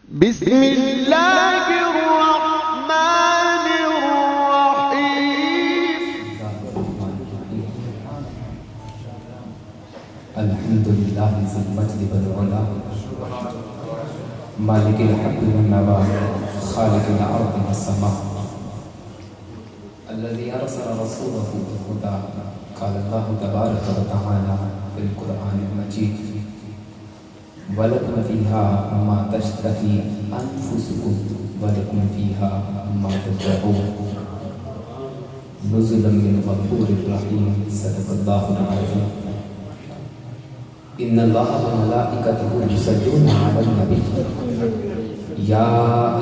بسم الله الرحمن الرحيم. الحمد لله ذي المجد والعلا مالك الحق والنوى خالق الأرض والسماء الذي أرسل رسوله بالهدى. قال الله تبارك وتعالى في القرآن المجيد: ولكم فيها ما تشتهي أنفسكم ولكم فيها ما تدعون نزلا من غفور رحيم. صدق الله العظيم. إن الله وملائكته يصلون على النبي يا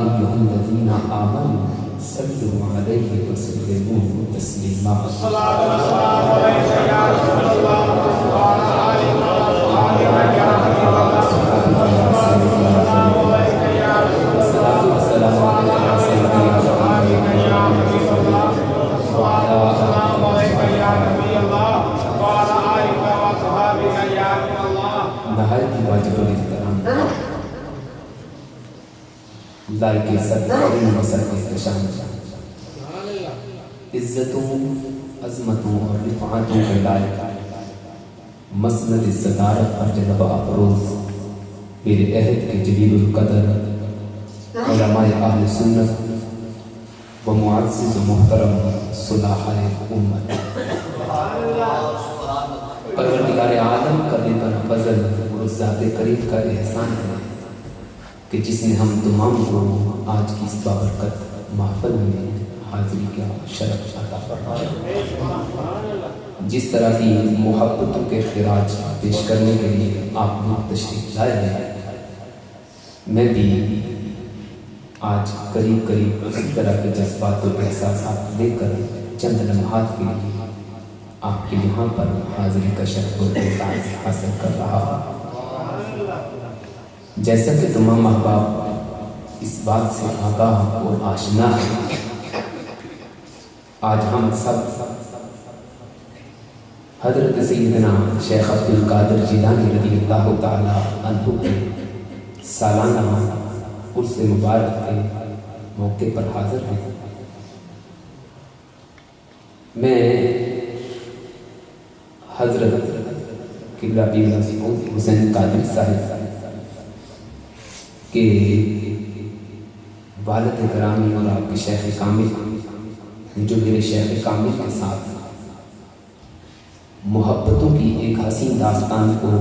أيها الذين آمنوا صلوا عليه وسلموا تسليما. نہایت واجب الاحترام لائق سرکاری مسئلہ احتشام عزتوں عظمتوں اور رفعتوں کے لائق مسند صدارت اور جلوہ افروز میرے عہد کے جلیل القدر علماء اہل سنت و معزز و محترم صلاحِ امت، پروردگار عالم کا بے پناہ فضل اور ذات قریب کا احسان ہے کہ جس نے ہم تمام کو آج کی اس بابرکت محفل میں حاضری کا شرف عطا فرمایا. جس طرح کی محبتوں کے خراج پیش کرنے کے لیے آپ لوگ تشریف لائے ہیں، میں بھی آج قریب اس طرح کے جذبات و احساسات لے کر چند لمحات کے لیے آپ کے یہاں پر حاضری کا شرف و اعزاز حاصل کر رہا ہوں. جیسا کہ تمام احباب اس بات سے آگاہ اور آشنا ہے، آج ہم سب حضرت سیدنا شیخ عبدالقادر جیلانی رضی اللہ تعالی عنہ کے سالانہ عرس مبارک کے موقع پر حاضر ہیں. میں حضرت قبلہ پیر مسعود حسین قادری صاحب کے والد گرامی اور آپ کے شیخ کامل، جو میرے شیخ کامل کے ساتھ محبتوں کی ایک حسین داستان کو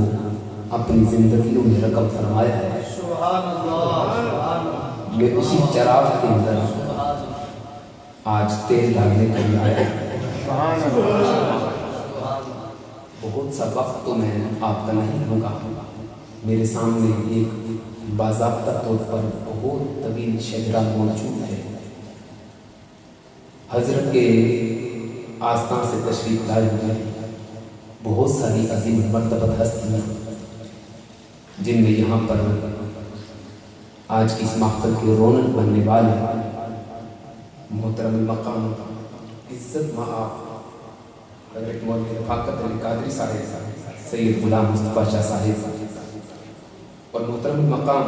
اپنی زندگیوں میں رقم فرمایا ہے، میں اسی چراغ کے اندر آج تیل ڈالنے کے لیے آیا. بہت سا وقت تو میں آپ کا نہیں لوں گا، میرے سامنے ایک باضابطہ طور پر بہت طویل شجرہ موجود ہے. حضرت کے آستان سے تشریف لائے ہوئے بہت ساری عظیم مرتبہ ہستیاں جن میں یہاں پر آج کی اس محفل کی رونق بننے والے محترم المقام عزت مآب حضرت مولانا رفاقت علی قادری صاحب، سید غلام مصطفیٰ شاہ صاحب اور محترم المقام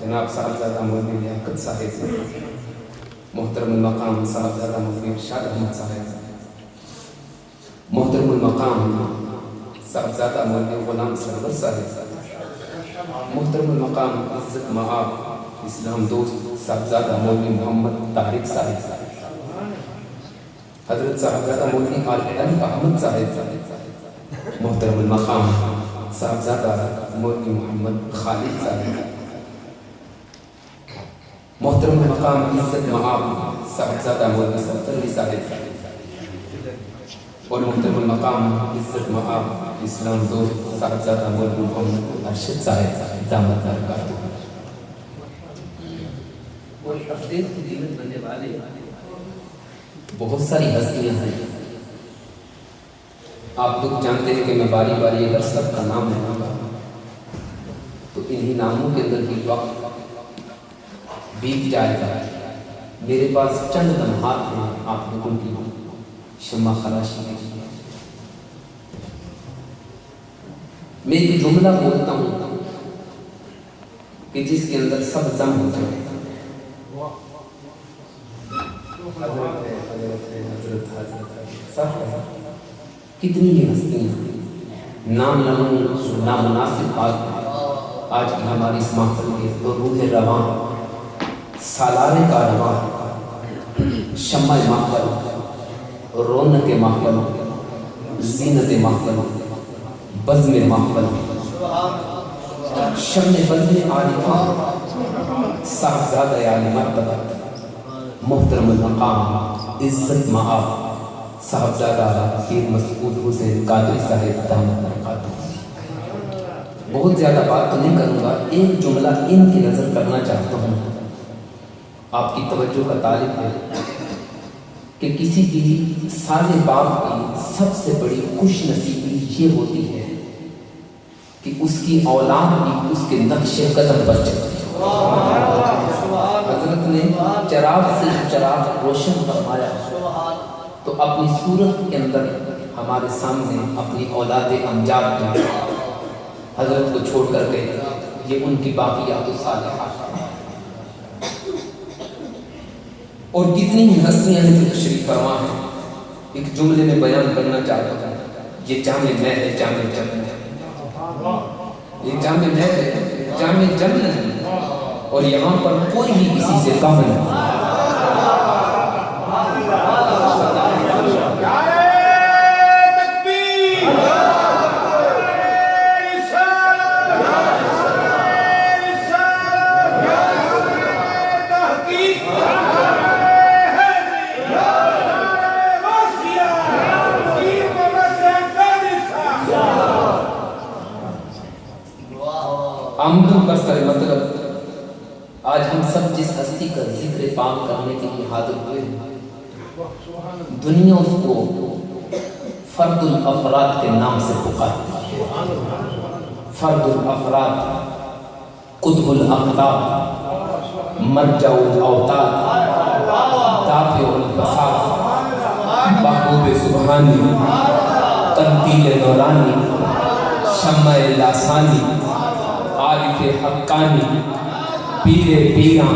جناب صاحبزادہ مولانا لیاقت صاحب، محترم المقام صاحبزادہ مولانا ارشاد احمد صاحب، محترم المقام صاحبزادہ مولانا غلام سرور صاحب، محترم المقام عزت مآب اسلام دوست صاحبزادہ مولانا محمد طارق صاحب، حضرت صاحبزادہ مولانا علی احمد صاحب، محترم المقام صاحبزادہ مولانا محمد خالد صاحب، محترم المقام عزت مآب صاحبزادہ مولانا صفدر علی صاحب اور محترم المقام عزت مآب اسلام دوست صاحبزادہ مولانا محمد ارشد صاحب دامت برکاتہ. اور افضل کی دیمت بننے والے بہت ساری ہستیاں ہیں. آپ لوگ جانتے ہیں کہ میں باری باری اگر سب کا نام لوں گا تو انہی ناموں کے اندر بھی وقت بیت جائے گا. میرے پاس چند لمحات ہیں آپ لوگوں کی شمع خراشی کے لیے. میں ایک جملہ بولتا ہوں کہ جس کے اندر سب ضم ہو جائے. کتنی ہی ہستیاں نام نامناسب بات آج کی ہماری اس محفل کے تو روح رواں سالار کارواں شمع محفل رونق محفل زینت محفل بزم محفل شمع بزم عارفہ صاحبزادہ عالی مرتبہ محترم المقام عزت مآب صاحبزادہ پیر مسعود حسین قادری صاحب دامت برکاتہ. بہت زیادہ بات تو نہیں کروں گا، ایک جملہ ان کی نظر کرنا چاہتا ہوں. آپ کی توجہ کا طالب ہے کہ کسی بھی سال باپ کی سب سے بڑی خوش نصیبی یہ ہوتی ہے کہ اس کی اولاد بھی اس کے نقش قدم پر چلتی ہے. حضرت نے چراغ سے چراغ روشن فرمایا تو اپنی صورت کے اندر ہمارے سامنے اپنی اولاد امجاد کو حضرت کو چھوڑ کر گئے. یہ ان کی باقیات الصالحات اور کتنی ہی ہستیاں ہیں جو تشریف فرما ہیں. ایک جملے میں بیان کرنا چاہتا ہوں. یہ جامع میں ہے جامع جم ہے، یہ جامع میں ہے جامع جم نہیں، اور یہاں پر کوئی بھی کسی سے کم نہیں. آمدن پر سر مطلب آج ہم سب جس ہستی کا ذکر پاک کرنے کے لیے حاضر ہوئے ہیں، دنیا اس کو فرد الافراد کے نام سے پکارتی ہے. فرد الافراد، قطب الاقطاب، مرجع الاوتاد، دافع الفساد، محبوب سبحانی، قندیل نورانی، شمع لاسانی، عارف حقانی، پیر پیراں،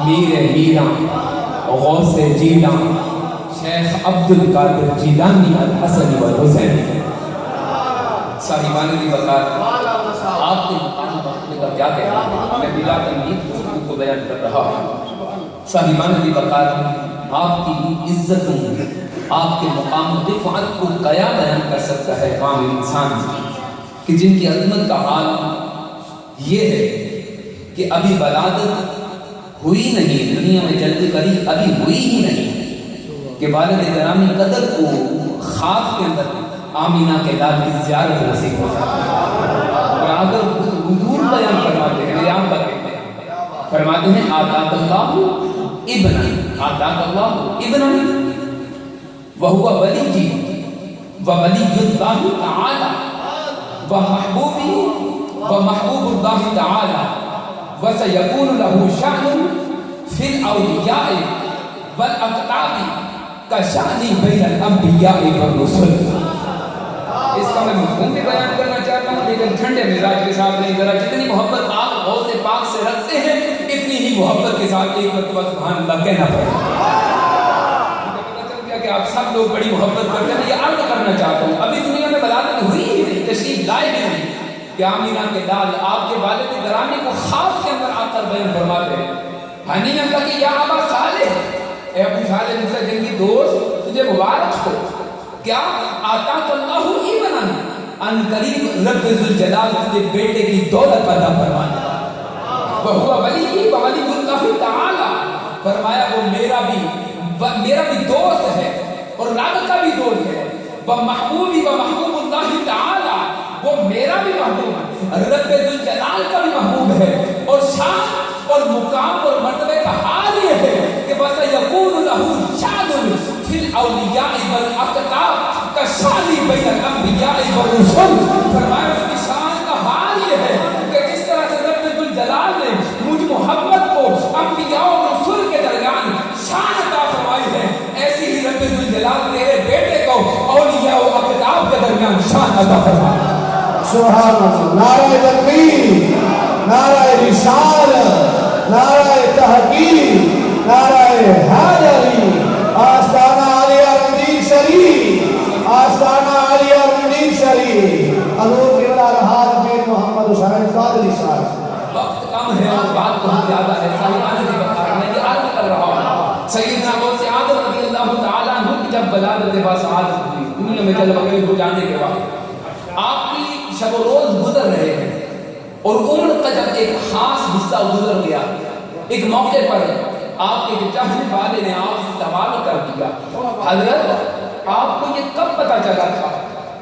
میر میراں، غوث جیلاں، شیخ عبد القادر جیلانی الحسن والحسین. صاحبان کی وقات آپ کے مقام رکھنے کا کیا کہنا ہے؟ میں بلا تمہید کو بیان کر رہا ہوں. صاحبان کی وقات آپ کی عزت آپ کے مقام رفعت کو کیا بیان کر سکتا ہے عام انسان کہ جن کی عظمت کا حال یہ ہے کہ ابھی ولادت ہوئی نہیں، دنیا میں جلد کری ابھی ہوئی ہی نہیں کہ والد گرامی قدر کو خاک کے اندر آمینہ کے لال کی زیارت نصیب ہو جاتی ہے. اور اگر حضور بیان فرماتے ہیں، یہاں پر فرماتے ہیں آتاک اللہ ابن، آتاک اللہ ابن وہو ولی وولی اللہ تعالی ومحبوبی ومحبوب اللہ تعالی وسیکون له شأن فی الاولیاء والاقطاب کشأن بین الانبیاء والرسل. اس کا میں مفہوم بھی بیان کرنا چاہتا ہوں لیکن ٹھنڈے مزاج کے ساتھ نہیں. ذرا جتنی محبت آپ غوث پاک سے رکھتے ہیں اتنی ہی محبت کے ساتھ ایک مرتبہ سبحان اللہ کہنا پڑے. مجھے پتہ چل گیا کہ آپ سب لوگ بڑی محبت کرتے ہیں. یہ عرض کرنا چاہتا ہوں ابھی دنیا میں ولادت ہوئی ہی نہیں، تشریف لائے بھی نہیں کہ آمینہ کے لال آپ کے والد گرامی کو خواب کے اندر آ کر بیان فرماتے ہیں. ہنی اللہ کی یا ابا صالح، اے ابو صالح جیسا جنگی دوست تجھے مبارک ہو. کیا آتاک اللہ ابن، ان قریب رب ذوالجلال تجھے بیٹے کی دولت عطا فرمانے. وہو ولی وولی اللہ تعالی، فرمایا وہ میرا بھی دوست ہے اور رب کا بھی دوست ہے. ومحبوبی ومحبوب اللہ تعالی، وہ میرا بھی محبوب ہے، رب ذوالجلال کا بھی محبوب ہے. اور شان اور مقام اور مرتبے کا حال یہ ہے کہ وَسَيَكُونُ لَهُ شَأْنٌ فِي الْأَوْلِيَاءِ وَالْأَقْطَابِ كَشَأْنِ بَيْنَ الْأَنْبِيَاءِ وَالرُّسُلِ. فرمایا اس کی شان کا حال یہ ہے کہ جس طرح سے رب ذوالجلال نے مجھ محمد کو انبیاء اور رسول کے درمیان شان عطا فرمائی ہے، ایسی ہی رب ذوالجلال تیرے بیٹے کو اولیاء و اقطاب کے درمیان شان عطا فرمائی. سبحان اللہ، نعرہ تکبیر. نعرہ رسالت، نعرہ تحقیق، نعرہ حیدری، آستانہ عالیہ رمضان شریف، آستانہ عالیہ رمضان شریف، حضور قبلہ رہا پیر محمد حسین قادری صاحب۔ وقت کم ہے اور بات بہت زیادہ ہے، صاحبان کی بخار میں یہ عرض کر رہا ہوں۔ سیدنا غوث اعظم رضی اللہ تعالیٰ عنہ کی جب ولادت باسعادت ہوئی دنیا میں جلوہ گئی ہو جانے کے بعد، آپ کی شب و روز گزر رہے ہیں اور عمر کا جب ایک خاص حصہ گزر گیا، ایک موقع پر آپ کے چاہنے والے نے آپ سے سوال کر دیا، حضرت آپ کو یہ کب پتا چلا تھا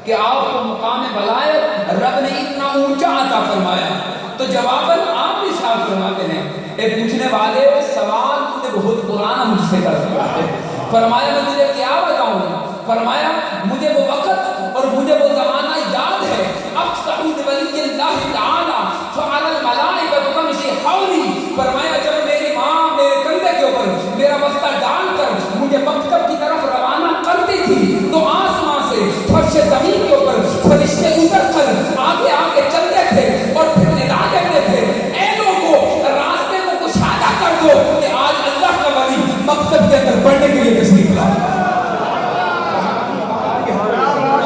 کہ آپ کو مقام ولایت رب نے اتنا اونچا عطا فرمایا؟ تو جواباً آپ بھی ارشاد فرماتے ہیں، اے پوچھنے والے سوال تو بہت پرانا مجھ سے کر سکتا ہے۔ فرمایا میں تجھے کیا بتاؤں؟ فرمایا مجھے وہ وقت اور مجھے وہ زمانہ یاد ہے، اقصعود ولی اللہ تعالی فعل الملائکۃ تمشی حولی، فرمایا جب میری ماں میرے کندھے کے اوپر میرا بستہ ڈال کر مجھے مکتب کی طرف روانہ کرتی تھی تو آسمان سے فرش زمین کے اوپر فرشتے اتر کر آگے آگے چلتے تھے اور پھر ندا دیتے تھے، اے لوگوں راستے کو کشادہ کر دو کہ آج اللہ کا ولی مکتب کے اندر پڑھنے کے لیے تشریف لائے۔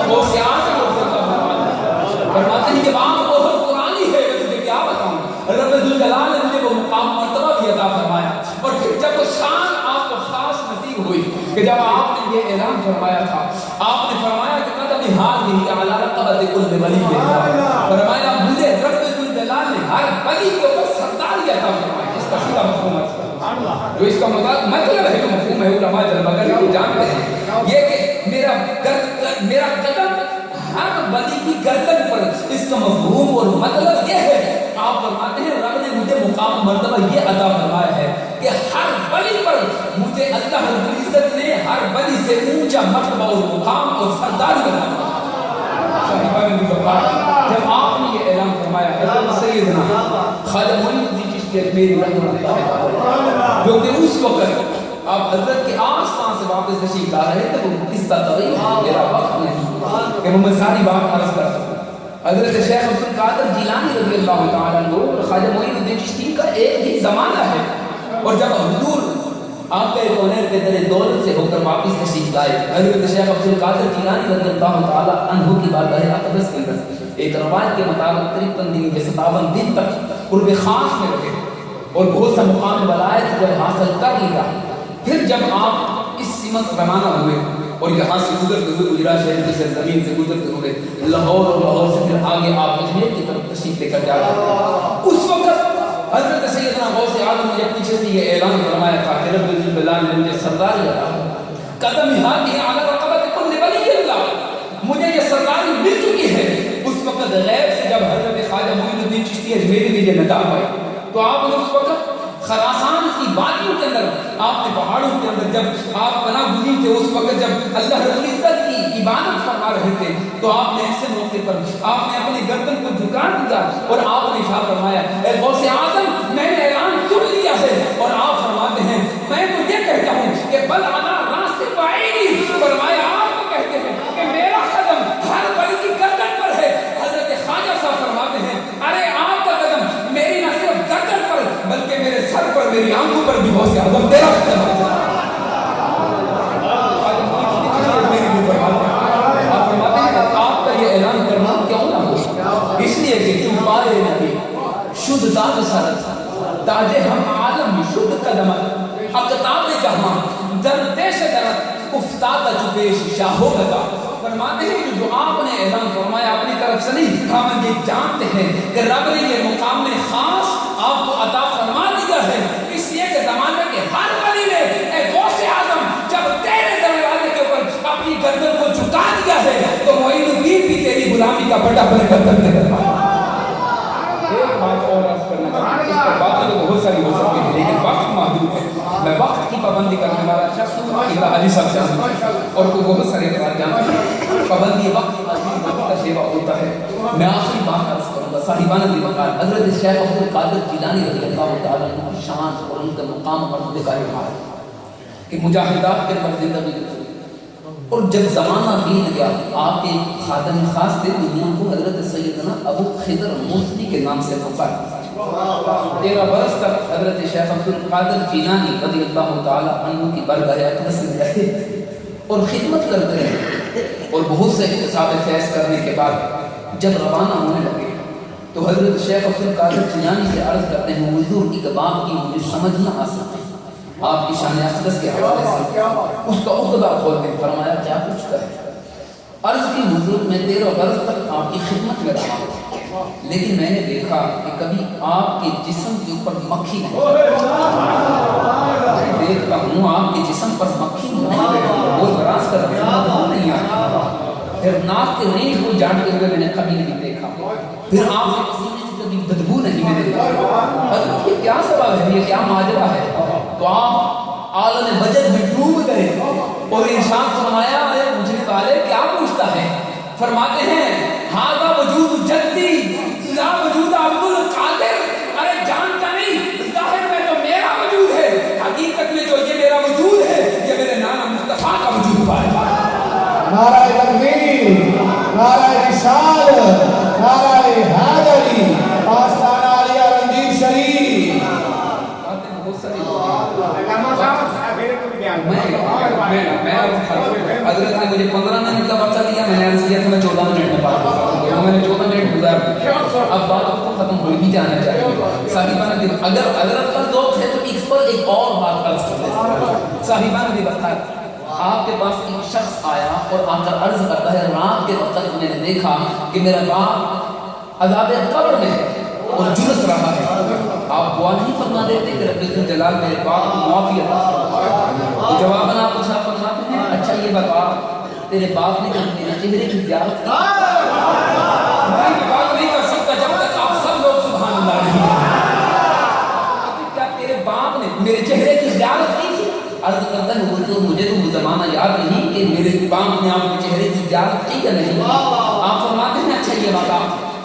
وہ فرماتے ہیں کہ بات بہت پرانی ہے، میں تجھے کیا بتاؤں؟ رب ذوالجلال نے مجھے وہ مقام مرتبہ بھی عطا فرمایا، اور پھر جب وہ شان آپ کو خاص نصیب ہوئی کہ جب آپ نے یہ اعلان فرمایا تھا، آپ نے فرمایا کہ قدم ہاتھ اعلی رقبۃ کل ولی، فرمایا مجھے رب ذوالجلال نے ہر ولی کے اوپر سرداری عطا فرمائی۔ اس کا سیدھا مفہوم ہے جو اس کا مطلب ہے، جو مفہوم ہے علماء جلوگر کو جانتے ہیں، یہ کہ میرا قدم ہر ولی کی گردن پر، اس کا مفہوم اور مطلب یہ ہے، آپ فرماتے ہیں رب نے مجھے مقام مرتبہ یہ عطا فرمایا ہے کہ ہر ولی پر مجھے اللہ رب العزت نے ہر ولی سے اونچا مرتبہ اور مقام اور سرداری عطا فرمایا۔ جب آپ نے یہ اعلان فرمایا، حضرت سیدنا خواجہ معین الدین چشتی اجمیری رحمہ اللہ جو کہ اس وقت آپ حضرت کے آستان سے واپس تشریف لا رہے تھے، وہ قصہ طویل ہے، میرا وقت نہیں کہ میں ساری بات عرض کر سکوں۔ حضرت شیخ عبد القادر جیلانی رضی اللہ تعالیٰ عنہ اور خواجہ معین الدین چشتی کا ایک ہی زمانہ ہے، اور جب حضور آپ کے کونین کے در دولت سے ہو کر واپس تشریف لائے، حضرت شیخ عبد القادر جیلانی رضی اللہ تعالیٰ عنہ کی بارگاہ اقدس کے اندر ایک روایت کے مطابق 53 دن کے 57 دن تک قرب خاص میں رہے اور بہت سا مقام ولایت جب حاصل کر لیا، پھر جب آپ اس سمت روانہ ہوئے اور یہاں سے گزرتے ہوئے گجرات شہر کی سرزمین سے گزرتے ہوئے لاہور، اور لاہور سے پھر آگے آپ اجمیر کی طرف تشریف لے کر جا رہے ہیں، اس وقت حضرت سیدنا غوث اعظم نے پیچھے سے یہ اعلان فرمایا تھا کہ رب ذوالجلال نے مجھے سرداری عطا قدم ہاتھی اعلی رقبۃ کل ولی اللہ، مجھے یہ سرداری مل چکی ہے۔ اس وقت غیب سے جب حضرت خواجہ معین الدین چشتی اجمیری نے یہ ندا پائی تو آپ نے اس وقت خراسان کی وادیوں کے اندر، آپ نے پہاڑوں کے اندر جب آپ پناہ گزین تھے، اس وقت جب اللہ رب العزت کی عبادت فرما رہے تھے تو آپ نے ایسے موقع پر آپ نے اپنی گردن کو جھکا دیا اور آپ نے ارشاد فرمایا، اے غوث اعظم میں نے اعلان سن لیا ہے، اور آپ فرماتے ہیں میں تو یہ کہتا ہوں کہ بل انا راس بعیدی، فرمایا آپ تو کہتے ہیں کہ میرا قدم ہر ولی کی گردن پر ہے۔ حضرت خواجہ صاحب فرماتے ہیں ارے آپ کا قدم میری نہ صرف گردن پر بلکہ میرے سر پر، میری آنکھوں پر بھی غوث اعظم تیرا قدم ہے۔ آپ فرماتے ہیں کہ آپ کا یہ اعلان کرنا کیوں نہ ہو، اس لیے کہ تم پائے نبی شد تاج سرت تاج ہم عالم شد قدمت اقتاب جہاں در دیش درت افتاد چپیش شاہو گدا، فرماتے ہیں کہ جو آپ نے اعلان فرمایا اپنی طرف سے نہیں، ہم یہ جانتے ہیں کہ رب نے یہ مقام میں خاص آپ کو عطا فرما دیا ہے، اس لیے کہ زمانے کے ہر ولی نے اے غوث اعظم جب تیرے دروازے کے اوپر اپنی گردن کو جھکا دیا ہے تو معین الدین بھی تیری غلامی کا بڑا بڑا گردن کے دربار۔ ایک بات اور عرض کرنا چاہتا ہوں، اس پر باتیں تو بہت ساری ہو سکتی ہیں لیکن وقت محدود ہے، میں وقت کی پابندی کرنے والا شخص ہوں، علی صاحب جانتے ہیں اور کوئی بہت سارے بات جانتے ہیں، پابندی وقت کا شیوا ہوتا ہے۔ میں آخری بات عرض کروں گا، صاحبان دی وقار حضرت شیخ عبد القادر جیلانی رضی اللہ تعالیٰ عنہ کی شان اور ان کا مقام اور مرتبے کا اظہار کہ مجاہدات کے پر زندگی گزری، اور جب زمانہ بیت گیا آپ کے خادم خاص تھے دنیا کو حضرت سیدنا ابو خضر موسوی کے نام سے پکار، 13 برس تک حضرت شیخ عبد القادر جیلانی رضی اللہ تعالی عنہ کی برگاہ اقدس میں رہے اور خدمت کرتے رہے، اور بہت سے اقتصاد فیض کرنے کے بعد جب روانہ ہونے لگے تو حضرت شیخ عبد القادر جیلانی سے عرض کرتے ہیں حضور ایک بات کی مجھے سمجھ نہ آ سکتی، آپ کی شان اقدس کے حوالے سے اس کا عقدہ کھول کے فرمایا کیا پوچھتا ہے؟ عرض کی حضور میں 13 برس تک آپ کی خدمت میں رہا لیکن میں نے دیکھا کہ کبھی آپ کے جسم کے اوپر مکھی نہیں، میں دیکھتا ہوں آپ کے جسم پر مکھی نہیں، وہ براز کر نہیں آتی، پھر ناک کے رینج کو جانتے ہوئے میں نے کبھی نہیں دیکھا، پھر آپ کے پسینے سے کبھی بدبو نہیں میں نے دیکھا، حضرت یہ کیا سوال ہے، یہ کیا ماجرا ہے؟ تو آپ عالم وجد میں ڈوب گئے اور ارشاد فرمایا اے مجھے والے کیا پوچھتا ہے؟ فرماتے ہیں ہاذا وجود جدی لا وجود عبد القادر، ارے جانتا نہیں ظاہر میں تو میرا وجود ہے، حقیقت میں جو یہ میرا وجود ہے یہ میرے نانا مصطفیٰ کا وجود پائے گا۔ نعرہ تکبیر، نعرہ رسالت، نعرہ حیدری، آستانہ عالیہ رنجیت شریف۔ حضرت نے مجھے 15 منٹ کا وقت دیا، میں نے عرض کیا کہ میں 14 منٹ میں بات کروں گا، میں نے 14 منٹ گزار دیا، اب بات کو ختم ہو ہی جانا چاہیے۔ صاحبان دل اگر کا ذوق ہے تو اس پر ایک اور بات عرض کر دیں۔ صاحبان دل آپ کے پاس ایک شخص آیا اور آ کر عرض کرتا ہے رات کے وقت میں نے دیکھا کہ میرا باپ عذاب قبر میں ہے اور جلس رہا ہے، آپ دعا نہیں فرما دیتے کہ رب الجلال میرے باپ کو معافی عطا فرما؟ جواباً آپ کچھ فرماتے ہیں اچھا یہ بتا تیرے باپ نے کبھی میرے چہرے کی زیارت کی؟ میں بات نہیں کر سکتا جب تک آپ سب لوگ سبحان اللہ نہیں کہتے۔ کیا تیرے باپ نے میرے چہرے کی زیارت کی تھی؟ عرض کرتا ہے مجھے تو وہ زمانہ یاد نہیں کہ میرے باپ نے آپ کے چہرے کی زیارت کی یا نہیں۔ آپ فرماتے ہیں اچھا یہ بتا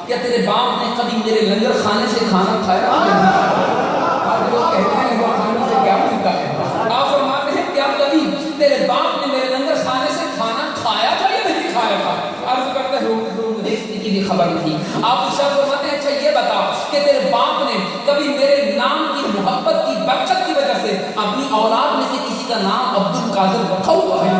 کیا تیرے باپ نے کبھی میرے لنگر خانے سے کھانا کھایا؟ آپ لوگ کہتے ہیں لنگر خانے سے کیا ملتا ہے؟ آپ فرماتے ہیں کیا کبھی تیرے باپ نے میرے لنگر خانے سے کھانا کھایا تھا یا نہیں کھایا تھا؟ عرض کرتے ہیں مجھے اس کی بھی خبر نہیں۔ آپ ارشاد فرماتے ہیں اچھا یہ بتا کہ تیرے باپ نے کبھی میرے نام کی محبت کی برکت کی وجہ سے اپنی اولاد میں سے کسی کا نام عبد القادر رکھا ہوا ہے؟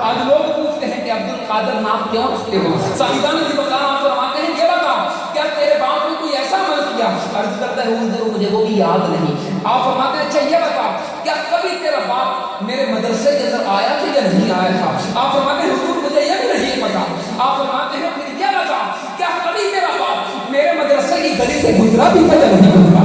آج لوگ پوچھتے ہیں کہ عبد القادر نام کیوں رکھتے ہو؟ صاحبان کی بتا آپ فرماتے ہیں یہ بتا کیا تیرے باپ نے کوئی ایسا عمل کیا؟ عرض کرتا ہے حضور مجھے وہ بھی یاد نہیں۔ آپ فرماتے ہیں اچھا یہ بتا کیا کبھی تیرا باپ میرے مدرسے کے اندر آیا تھا یا نہیں آیا تھا؟ آپ فرماتے ہیں حضور مجھے یہ بھی نہیں پتا۔ آپ فرماتے ہیں پھر یہ بتا کیا کبھی تیرا باپ میرے مدرسے کی گلی سے گزرا بھی تھا یا نہیں گزرا؟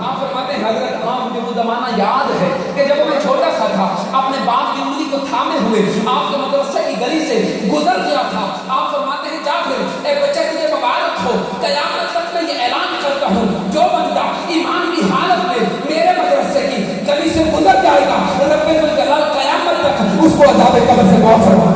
آپ فرماتے ہیں حضرت ہاں مجھے وہ زمانہ یاد ہے کہ جب میں چھوٹا سا تھا اپنے باپ کی انگلی کو تھامے ہوئے آپ کے مدرسے کی گلی سے گزر گیا تھا۔ آپ فرماتے ہیں جا پھر اے بچہ تجھے مبارک ہو، قیامت تک میں یہ اعلان کرتا ہوں جو بندہ ایمان کی حالت میں میرے مدرسے کی گلی سے گزر جائے گا رب الجلال قیامت تک اس کو عذاب قبر سے معاف فرمائے گا۔